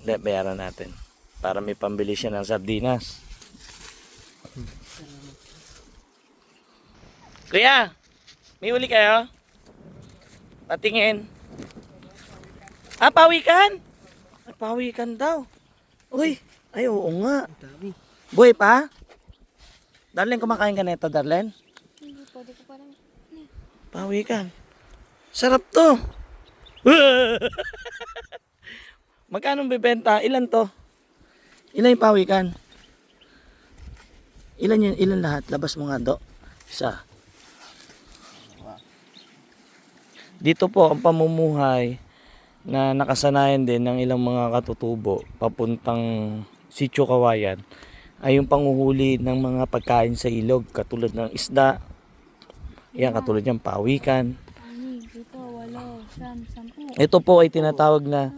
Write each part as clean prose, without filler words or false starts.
Hindi, bayaran natin. Para may pambili siya ng sardinas. Kuya, may uli kayo? Patingin. Ah, pawikan? Ay, pawikan daw. Uy, ay oo nga. Boy pa? Darlene, kumakain ka na ito, Darlene? Hindi po, di ko parang... Pawikan. Sarap to. Magkano bibenta? Ilan to? Ilan yung pawikan? Ilan yun? Ilan lahat? Labas mo nga do. Isa. Dito po ang pamumuhay na nakasanayan din ng ilang mga katutubo papuntang Sitio Kawayan ay yung panguhuli ng mga pagkain sa ilog katulad ng isda. Yan, katulad ng pawikan. Dito, 8, 10. Ito po ay tinatawag na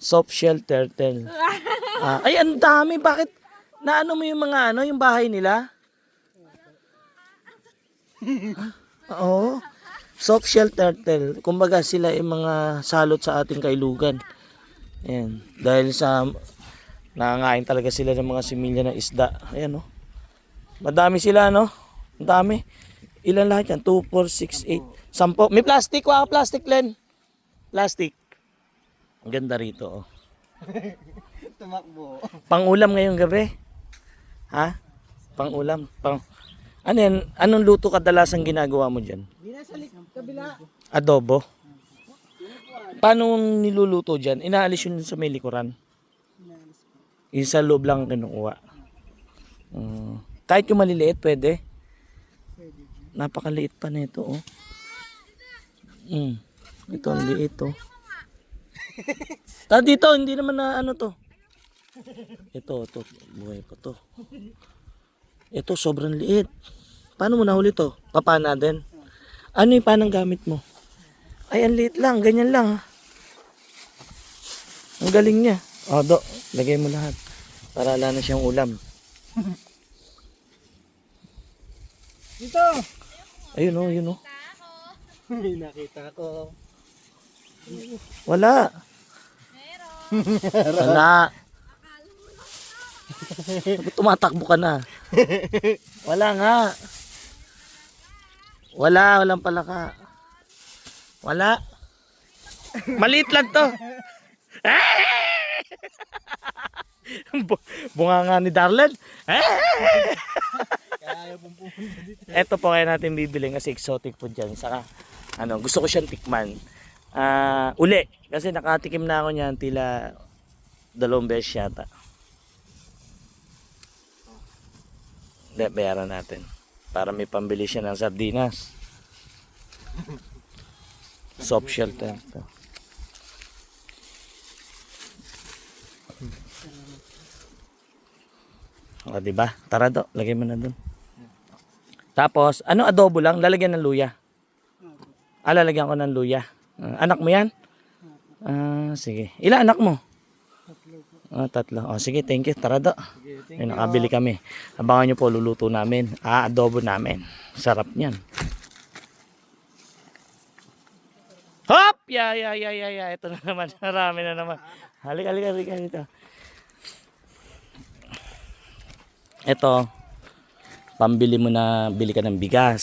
soft shell turtle. Ay, ang dami. Bakit? Naano mo yung mga yung bahay nila? Oo. Soft shell turtle. Kumbaga sila ay mga salot sa ating kailugan. Ayan. Dahil sa nangangain talaga sila ng mga similya ng isda. Ayan, oh. Madami sila, no? Ang dami. Ilan lahat yan? 2, 4, 6, 8, 10. May plastic. Waka plastic, Len. Plastic. Ang ganda rito, oh. Tumakbo. Pang-ulam ngayong gabi. Ha? Pang-ulam. Ano yan? Anong luto kadalasan ginagawa mo dyan? Kabila. Adobo. Paano niluluto dyan? Inaalis yun sa may likuran. Yung sa loob lang kinukuha. Kahit yung maliliit, pwede. Napakaliit pa nito, oh. Ito ang liit, oh. Dito, hindi naman na ano to. Ito, buhay pa to. Ito, sobrang liit. Paano mo nahuli to? Papana din. Ano yung panang gamit mo? Ay, ang liit lang. Ganyan lang. Ang galing niya. O, lagay mo lahat. Para wala na siyang ulam. Dito. Ayun o, yun o. May nakita ko. Wala. Wala. Tumatakbo ka na. Wala nga. Walang palaka. Wala. Maliit lang to. Bunga nga ni Darlene. Ito po kaya natin bibili kasi exotic food dyan. Saka, gusto ko siyang tikman. Uli. Kasi nakatikim na ako niyan tila 2 beses yata. Hindi, bayaran natin. Para may pambili siya ng sardinas. Soft shell ito. O, diba? Tara do, lagay mo na dun. Tapos, adobo lang? Lalagyan ng luya. Lalagyan ko ng luya. Anak mo yan? Sige. Ilan anak mo? 3. O, sige, thank you. Tara do. Ay, nakabili kami. Abangan nyo po, luluto namin. Adobo namin. Sarap niyan. Hop! Ya. Ito na naman. Marami na naman. Halika dito. Ito, pambili mo na, bili ka ng bigas.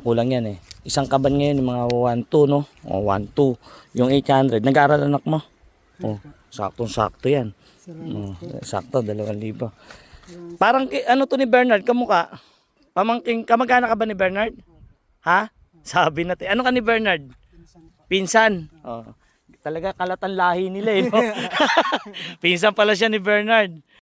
Kulang yan eh. Isang kaban ngayon, yung mga 1-2, no? O, 1-2. Yung 800. Nag-aaral anak mo? Oh, saktong-sakto yan. Sakto, 2,000. Parang, ano to ni Bernard, kamukha? Pamangking, kamag-anak ka ba ni Bernard? Ha? Sabi natin. Ano ka ni Bernard? Pinsan. Oh, talaga kalatan lahi nila eh. No? Pinsan pala siya ni Bernard.